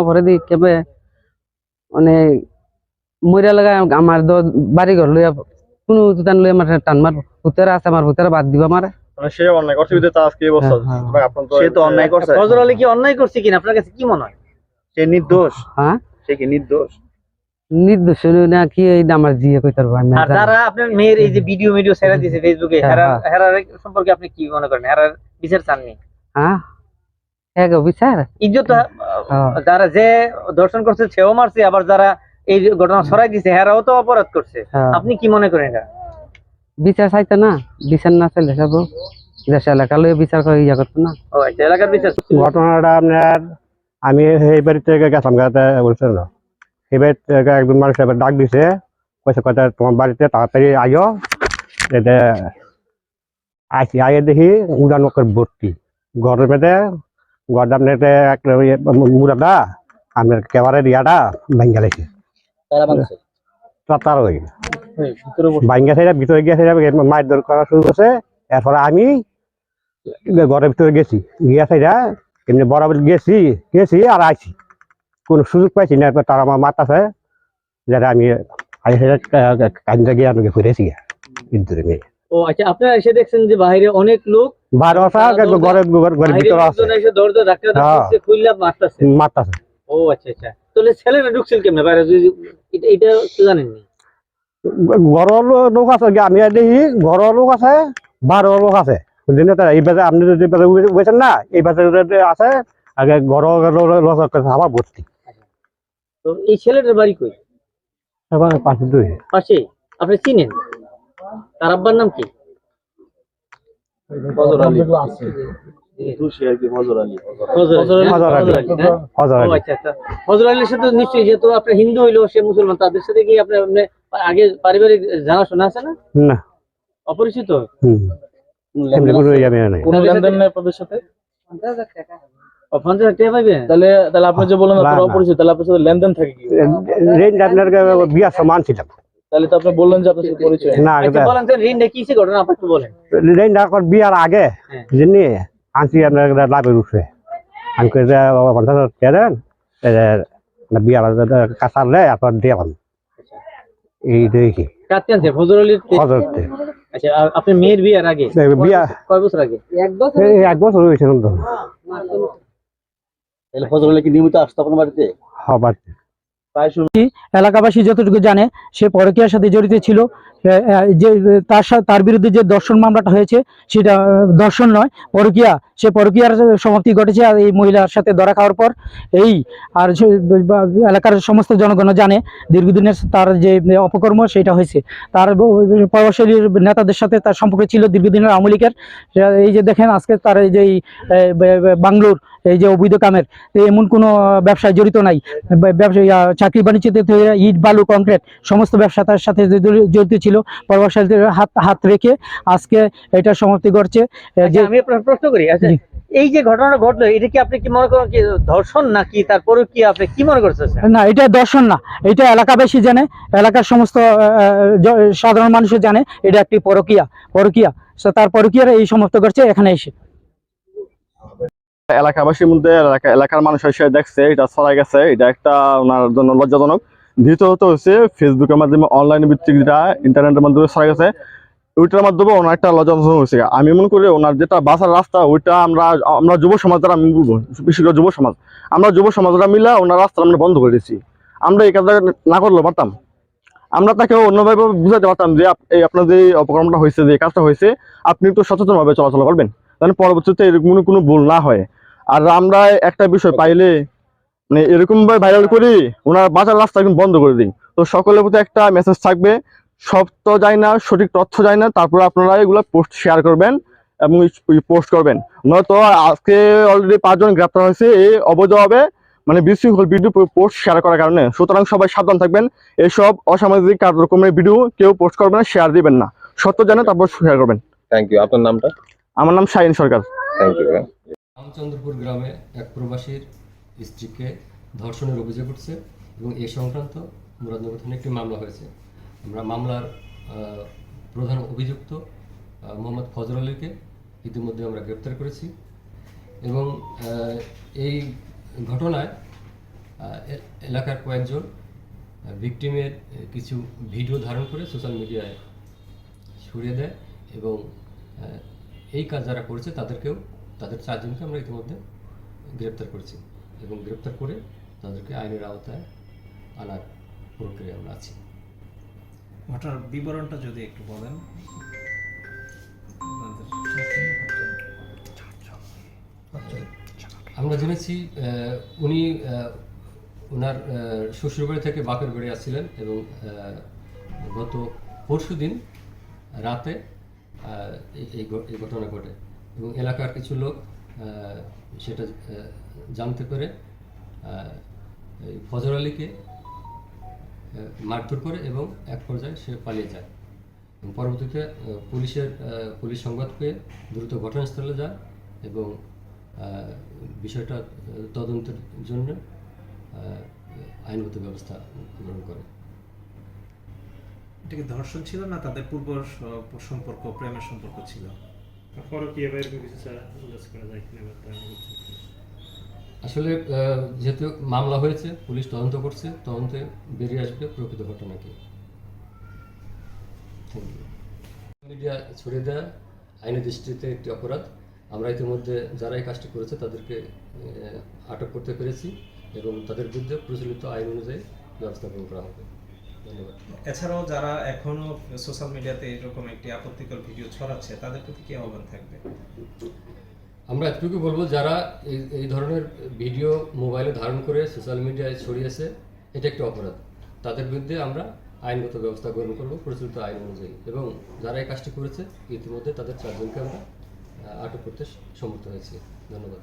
অপরাধী কেবে মানে মইরা লাগা আমার বাড়ি ঘর লইয়া কোনো টান লইয়া আমার টান মারবো ভূতেরা আছে আমার ভূতেরা বাদ দিব আমার মানে সে অন্যায় করছে বিধায় তা আজকে এই অবস্থা ভাই আপনার তো সে তো অন্যায় করছে। ফজর আলী কি অন্যায় করছে কিনা আপনার কাছে কি মনে হয়? সে নির্দোষ? হ্যাঁ সে কি নির্দোষ? নির্দোষ না কি এই আমার জিয়ে কইতে পারবো আমি আর যারা আপনার মেয়ের এই যে ভিডিও ছেড়ে দিয়েছে ফেসবুকে, হেরার সম্পর্কে আপনি কি মনে করেন? হেরার বিচার চাননি? হ্যাঁ হ্যাঁ গো বিচার ইজ্জত যারা যে দর্শন করছে সেও মারছে, আবার যারা এই ঘটনা ছড়াই দিছে হেরাও তো অপরাধ করছে। আপনি কি মনে করেন এটা? বিচার চাইতো না, বিচার না চাইলে সব দেশ এলাকা লইয়া বিচার করে ইয়া করতো না। ও আচ্ছা, এলাকার বিচার। ঘটনাটা আপনার আমি এই বাড়ি থেকে গেছিলাম গাতে বলছিল না, এই বাড়ি থেকে একজন মানুষ এবার ডাক দিছে, কয়েছে কথা তোমার বাড়িতে তাড়াতাড়ি আইও। এটা আইসি আইয়ে দেখি উড়ান করে ভর্তি ঘরের মধ্যে ঘরটা আপনার একটা মুড়াটা আপনার কেবারের ইয়াটা ভাঙ্গা লেগেছে তার হয়ে ভাঙ্গা সাইডা ভিতরে গিয়ে মাছ দর করা শুরু করছে। এরপরে আমি ঘরের ভিতরে গেছি, গিয়া সাইডা এমনি বরাবর গেছি আর আইছি, কোনো সুযোগ পাইছি না। তারা আমার মাতাছে যারা আমি কান্দা গিয়ে আমাকে ফিরেছি ভিতরে মেয়ে। ও আচ্ছা, আপনারা এসে দেখছেন যে বাইরে অনেক লোক ঘরের ভিতরে আছে, দরজা ধাক্কা দিচ্ছে, খুললা মারতাছে। ও আচ্ছা আচ্ছা, তাহলে ছেলেরা ঢুকছিল কেমনে বাইরে? এটা তো জানেননি? ঘরের লোক আছে, আমি দেখি ঘরের লোক আছে, বারো লোক আছে। এই বাজে আপনি যদি বুঝেছেন না, এই বাজে আছে আগে ঘর আমার ভর্তি। তো এই ছেলেটার বাড়ি কই? পাশে দুই পাশে। আপনি চিনেন? তার আব্বার নাম কি? ফজর আলী। ফজর আলীর সাথে নিশ্চয়ই, যেহেতু আপনার হিন্দু হইলো সে মুসলমান, তাদের সাথে কি আপনার আগে পারিবারিক জানাশোনা আছে না? না, অপরিচিত। কোন লেনদেন নেই আপনাদের সাথে? 50,000 টাকা পাইবেন? তাহলে আপনি যে বললেন আপনারা অপরিচিত, তাহলে আপনার সাথে লেনদেন থাকে কি? আপনার বিয়ার সমান ছিলাম। তাহলে তো আপনি বললেন যে আপনার সাথে পরিচয় না। বলেন তো ঋণটা কিসে ঘটনা আপনি একটু বলেন। বিয়ার আগে যিনি আনছি আপনার লাভের উঠছে আমি 50,000 টাকা দেন বিয়ার কাছাড়লে আপনার দিয়ে পান এই দেখি ফজর আলীর। আচ্ছা, আপনার মেয়ের বিয়ার আগে বিয়া কয় বছর আগে? 1 বছর হয়েছিল তো। তাহলে ফজর আলী কি নিয়মিত আসতো আপনার বাড়িতে? হ্যাঁ, বাড়িতে। এলাকাবাসী যতটুকু জানে সে পরকীয়ার সাথে জড়িত ছিল। যে তার বিরুদ্ধে যে ধর্ষণ মামলাটা হয়েছে সেটা ধর্ষণ নয়, পরকীয়া। সে পরকীয়ার সমাপ্তি ঘটেছে আর এই মহিলার সাথে ধরা খাওয়ার পর আর এলাকার সমস্ত জনগণ জানে দীর্ঘদিনের তার যে অপকর্ম সেটা হয়েছে। তার প্রভাবশালী নেতাদের সাথে তার সম্পর্ক ছিল দীর্ঘদিনের আওয়ামী লীগের। এই যে দেখেন আজকে তার এই যে বাংলোর এই যে অবৈধ কামের এমন কোনো ব্যবসায় জড়িত নাই। ব্যবসায়ী চাকরি বাণিজ্যতে ইট বালু কংক্রিট সমস্ত ব্যবসা তার সাথে জড়িত ছিল। প্রভাবশালীদের হাত রেখে আজকে এটা সমাপ্তি ঘটছে। আমি আপনার প্রশ্ন করি, আচ্ছা এই যে ঘটনাটা ঘটলো এটা কি আপনি কি মনে করেন কি ধর্ষণ নাকি তারপরে কি আপনি কি মনে করছেন? না, এটা ধর্ষণ না, এটা এলাকাবাসী জানে, এলাকার সমস্ত সাধারণ মানুষও জানে এটা একটি পরকীয়া। তার পরকীয়ার এই সমাপ্ত ঘটছে এখানে এসে। এলাকাবাসীর মধ্যে এলাকার মানুষ এসে দেখছে, এটা ছড়াই গেছে, এটা একটা ওনার জন্য লজ্জাজনক। দ্বিতীয়ত হচ্ছে ফেসবুকের মাধ্যমে অনলাইন ভিত্তিক যেটা ইন্টারনেটের মাধ্যমে ছড়াই গেছে, ওইটার মাধ্যমে ওনার একটা লজ্জাজনক হয়েছে। আমি মনে করি ওনার যেটা বাঁচার রাস্তা ওইটা আমরা যুব সমাজ দ্বারা আমি বলবো, বিশেষ করে যুব সমাজরা মিলে ওনার রাস্তা আমরা বন্ধ করে দিচ্ছি। আমরা এই কাজটা না করলে পারতাম, আমরা তাকে অন্যভাবে বুঝাতে পারতাম যে এই আপনার যে অপকর্মটা হয়েছে, যে কাজটা হয়েছে, আপনি একটু সচেতনভাবে চলাচল করবেন, তাহলে পরবর্তীতে এরকম কোনো ভুল না হয়। আর আমরা একটা বিষয় পাইলে মানে এরকম ভাবে ভাইরাল করি, ওনার বাঁচার রাস্তা একদম বন্ধ করে দিই। তো সকলের প্রতি একটা মেসেজ থাকবে, সব তো যায় না, সঠিক তথ্য যায় না, তারপরে আপনারা এগুলো পোস্ট শেয়ার করবেন এবং পোস্ট করবেন। নয়তো আজকে অলরেডি 5 জন গ্রেপ্তার হয়েছে এই অবৈধভাবে মানে বিশৃঙ্খল ভিডিও পোস্ট শেয়ার করার কারণে। সুতরাং সবাই সাবধান থাকবেন, এইসব অসামাজিক কার্যক্রমের ভিডিও কেউ পোস্ট করবেন না, শেয়ার দিবেন না, সত্য জানেন তারপর শেয়ার করবেন। Thank you. আপনার নামটা? আমার নাম শাহিন সরকার। Thank you. রামচন্দ্রপুর গ্রামে এক প্রবাসীর স্ত্রীকে ধর্ষণের অভিযোগ উঠছে এবং এ সংক্রান্ত মুরাদনগর থানায় একটি মামলা হয়েছে। আমরা মামলার প্রধান অভিযুক্ত মোহাম্মদ ফজর আলীকে ইতিমধ্যে আমরা গ্রেপ্তার করেছি এবং এই ঘটনায় এলাকার কয়েকজন ভিকটিমের কিছু ভিডিও ধারণ করে সোশ্যাল মিডিয়ায় ছড়িয়ে দেয় এবং এই কাজ যারা করেছে তাদের 4 জনকে আমরা ইতিমধ্যে গ্রেপ্তার করেছি এবং গ্রেপ্তার করে তাদেরকে আইনের আওতায় আনার প্রক্রিয়ায় আমরা আছি। ঘটনার বিবরণটা যদি একটু বলেন। আমরা জেনেছি উনি ওনার শ্বশুরবাড়ি থেকে বাপের বাড়ি আসছিলেন এবং গত পরশুদিন রাতে এই ঘটনা ঘটে এবং এলাকার কিছু লোক সেটা জানতে পেরে এই ফজর আলীকে মারধর করে এবং এক পর্যায়ে সে পালিয়ে যায় এবং পরবর্তীতে পুলিশ সংবাদ পেয়ে দ্রুত ঘটনাস্থলে যায় এবং বিষয়টা তদন্তের জন্য আইনগত ব্যবস্থা গ্রহণ করে। এটা কি ধর্ষণ ছিল না তাদের পূর্ব সম্পর্ক, প্রেমের সম্পর্ক ছিল? আসলে যেহেতু মামলা হয়েছে, পুলিশ তদন্ত করছে, তদন্তে বেরিয়ে আসবে প্রকৃত ঘটনা কি। মিডিয়া ছড়িয়ে দেওয়া আইনের দৃষ্টিতে একটি অপরাধ। আমরা ইতিমধ্যে যারা এই কাজটি করেছে তাদেরকে আটক করতে পেরেছি এবং তাদের বিরুদ্ধে প্রচলিত আইন অনুযায়ী ব্যবস্থা গ্রহণ করা হবে। ধন্যবাদ। এছাড়াও যারা এখনো সোশ্যাল মিডিয়াতে এরকম একটি আপত্তিকর ভিডিও ছড়াচ্ছে তাদের প্রতি কি আহ্বান থাকবে? আমরা এতটুকু বলবো, যারা এই ধরনের ভিডিও মোবাইলে ধারণ করে সোশ্যাল মিডিয়ায় ছড়িয়েছে, এটা একটি অপরাধ। তাদের বিরুদ্ধে আমরা আইনগত ব্যবস্থা গ্রহণ করব প্রচলিত আইন অনুযায়ী এবং যারা এই কাজটি করেছে ইতিমধ্যে তাদের 4 জনকে আমরা আটক করতে সমর্থ হয়েছি। ধন্যবাদ।